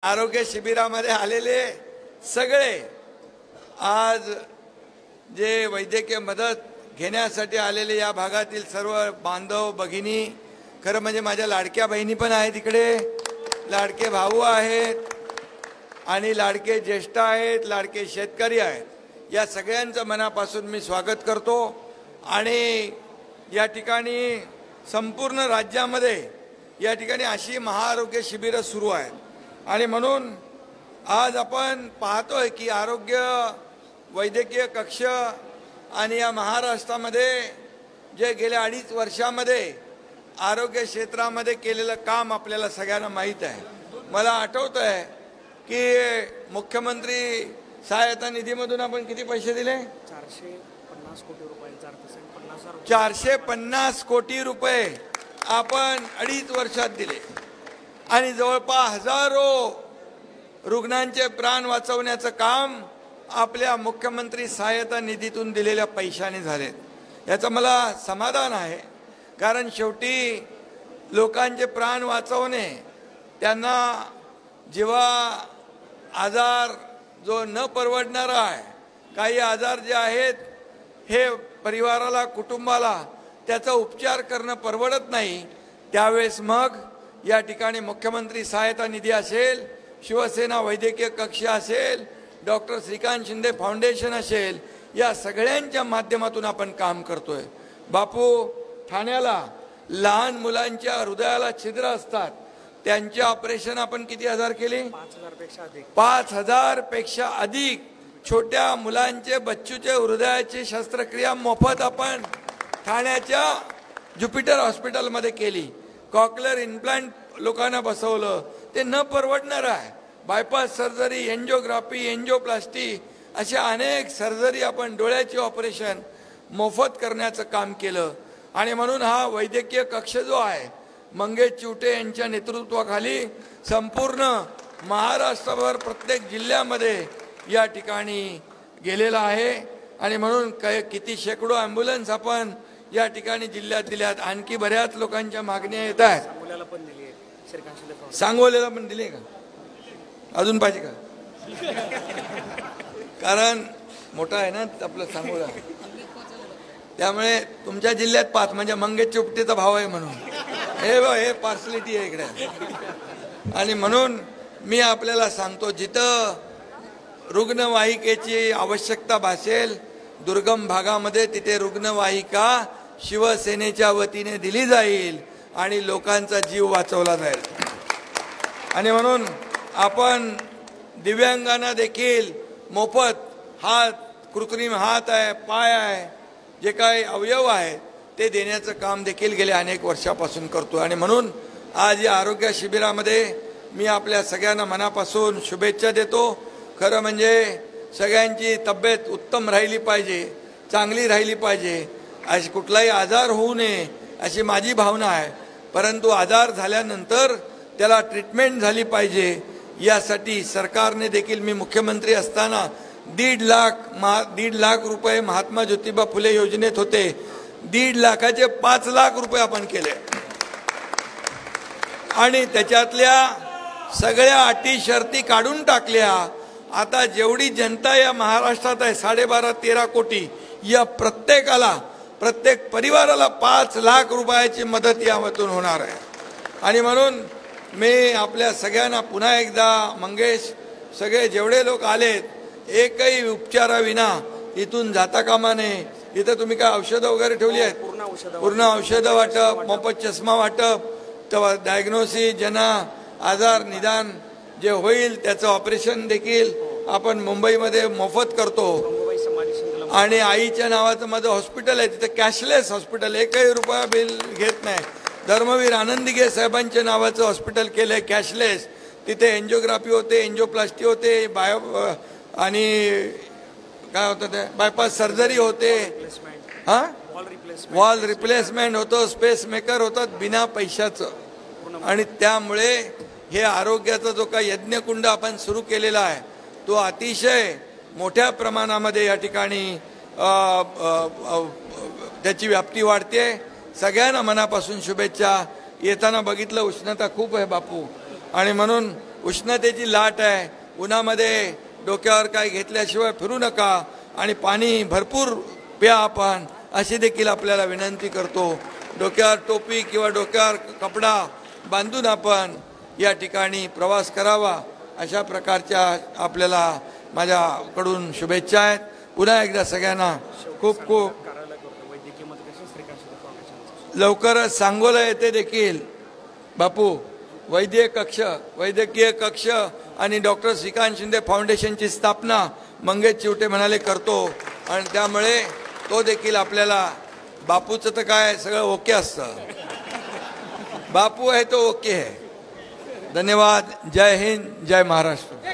आरोग्य शिबिरामध्ये आलेले सगळे आज जे वैद्यकीय मदत घेण्यासाठी आलेले या भागातील सर्व बांधव भगिनी, खरं म्हणजे माझ्या लाडक्या बहिणी पण आहेत इकडे, लाडके भाऊ आहेत आणि लाडके ज्येष्ठ आहेत, लाडके शेतकरी आहेत, या सगळ्यांचं मनापासून मी स्वागत करतो। आणि या ठिकाणी संपूर्ण राज्यामध्ये या ठिकाणी अशी महाआरोग्य शिबिरं सुरू आहेत आणि म्हणून आज आपण पाहतोय की आरोग्य वैद्यकीय कक्ष आणि या महाराष्ट्रामध्ये जे गेल्या 2.5 वर्षामध्ये आरोग्य क्षेत्रामध्ये केलेलं काम आपल्याला सगळ्यांना माहीत आहे। मला आठवतंय की मुख्यमंत्री सहायता निधीमधून आपण किती पैसे दिले? 450 कोटी रुपये, 450 कोटी रुपये आपण 2.5 वर्षात दिले आणि जवळपास हजारो रुग्णांचे प्राण वाचवण्याचं काम आपल्या मुख्यमंत्री सहायता निधीतून दिलेल्या पैशाने झाले। याचं मला समाधान आहे, कारण शेवटी लोकांचे प्राण वाचवणे, त्यांना जेव्हा आजार जो न परवडणारा आहे, काही आजार जे आहेत हे परिवाराला कुटुंबाला त्याचा उपचार करणं परवडत नाही, त्यावेळेस मग या ठिकाणी मुख्यमंत्री सहायता निधी असेल, शिवसेना वैद्यकीय कक्ष असेल, डॉक्टर श्रीकांत शिंदे फाउंडेशन असेल, या सगळ्यांच्या माध्यमातून आपण काम करतोय। बापू, ठाण्याला लहान मुलांच्या हृदयाला छिद्र असतात, त्यांचे ऑपरेशन आपण किती हजार केले? 5,000 पेक्षा अधिक छोट्या मुलांचे बच्चूचे हृदयाची शस्त्रक्रिया मोफत आपण ठाण्याच्या ज्युपिटर हॉस्पिटलमध्ये केली। कॉक्लिअर इम्प्लांट लोकांना बसवलं, ते न परवडणार आहे। बायपास सर्जरी, एंजिओग्राफी, एंजिओप्लास्टी अशा अनेक सर्जरी आपण डोळ्याचे ऑपरेशन मोफत करण्याचं काम केलं। आणि म्हणून हा वैद्यकीय कक्ष जो आहे मंगेश चिवटे यांच्या नेतृत्वाखाली संपूर्ण महाराष्ट्रभर प्रत्येक जिल्ह्यामध्ये या ठिकाणी गेलेला आहे आणि म्हणून किती शेकडो ॲम्ब्युलन्स आपण या ठिकाणी जिल्ह्यात दिल्यात। आणखी बऱ्याच लोकांच्या मागण्या येत आहेत। सांगोल्याला पण दिले का? अजून पाहिजे का? कारण मोठा आहे ना आपलं सांगोला, त्यामुळे तुमच्या जिल्ह्यात 5 म्हणजे मंगेश चिवटेचा भाव आहे म्हणून हे पार्सलिटी आहे इकडे। आणि म्हणून मी आपल्याला सांगतो, जिथं रुग्णवाहिकेची आवश्यकता भासेल दुर्गम भागामध्ये, तिथे रुग्णवाहिका शिवसेनेच्या वतीने दिली जाईल आणि लोकांचा जीव वाचवला जाईल। आणि म्हणून आपण दिव्यांगांना देखील मोफत हात, कृत्रिम हात आहे, पाय आहे, जे काही अवयव आहेत ते देण्याचं काम देखील गेल्या अनेक वर्षापासून करतो। आणि म्हणून आज या आरोग्य शिबिरामध्ये मी आपल्या सगळ्यांना मनापासून शुभेच्छा देतो। खरं म्हणजे सगळ्यांची तब्येत उत्तम राहिली पाहिजे, चांगली राहिली पाहिजे, अशी कुठलाही आजार होऊ नये अशी माझी भावना आहे। परंतु आजार झाल्यानंतर त्याला ट्रीटमेंट झाली पाहिजे, यासाठी सरकारने देखील, मी मुख्यमंत्री असताना 1.5 लाख रुपये महात्मा ज्योतिबा फुले योजनेत होते, 1.5 लाखाचे 5 लाख रुपये आपण केले आणि त्याच्यातल्या सगळ्या अटी शर्ती काढून टाकल्या। आता जेवढी जनता या महाराष्ट्रात आहे 12.5-13 कोटी, या प्रत्येकाला, प्रत्येक परिवाराला 5 लाख रुपयाची मदत यामधून होणार आहे। आणि म्हणून मी आपल्या सगळ्यांना पुन्हा एकदा, मंगेश, सगळे जेवढे लोक आलेत, एकही उपचाराविना इथून जाता कामा नये। इथं तुम्ही काय औषधं वगैरे ठेवली आहेत? पूर्ण औषधं वाटप, मोफत चष्मा वाटप, तेव्हा डायग्नोसिस, ज्यांना आजार निदान जे होईल त्याचं ऑपरेशन देखील आपण मुंबईमध्ये मोफत करतो। आणि आईच्या नावाचं माझं हॉस्पिटल आहे, तिथे कॅशलेस हॉस्पिटल, 1ही रुपया बिल घेत नाही। धर्मवीर आनंदीगे साहेबांच्या नावाचं हॉस्पिटल केलं आहे कॅशलेस, तिथे एंजिओग्राफी होते, एंजिओप्लास्टी होते, आणि काय होतं ते बायपास सर्जरी होते, वॉल रिप्लेसमेंट होतं, स्पेस मेकर होतात बिना पैशाचं। आणि त्यामुळे हे आरोग्याचा जो काही यज्ञकुंड आपण सुरू केलेला आहे तो अतिशय मोठ्या प्रमाणामध्ये या ठिकाणी त्याची व्याप्ती वाढते। सगळ्यांना मनापासून शुभेच्छा। येताना बघितलं उष्णता खूप आहे बापू, आणि म्हणून उष्णतेची लाट आहे, उन्हामध्ये डोक्यावर काय घेतल्याशिवाय फिरू नका आणि पाणी भरपूर प्या आपण, अशी देखील आपल्याला विनंती करतो. डोक्यावर टोपी किंवा डोक्यावर कपडा बांधून आपण या ठिकाणी प्रवास करावा, अशा प्रकारच्या आपल्याला माझ्याकडून शुभेच्छा आहेत. पुन्हा एकदा सगळ्यांना खूप खूप कार्यालय करतो वैद्यकीय मतदार श्रीकांत शिंदे फाउंडेशन. लवकरच सांगोला येथे देखील बापू वैद्यकीय कक्ष आणि डॉक्टर श्रीकांत शिंदे फाउंडेशनची स्थापना मंगेश चिवटे म्हणाले करतो. आणि त्यामुळे तो देखील आपल्याला, बापूचं तर काय सगळं ओके असतं, बापू आहे तो ओके आहे. धन्यवाद. जय हिंद, जय महाराष्ट्र.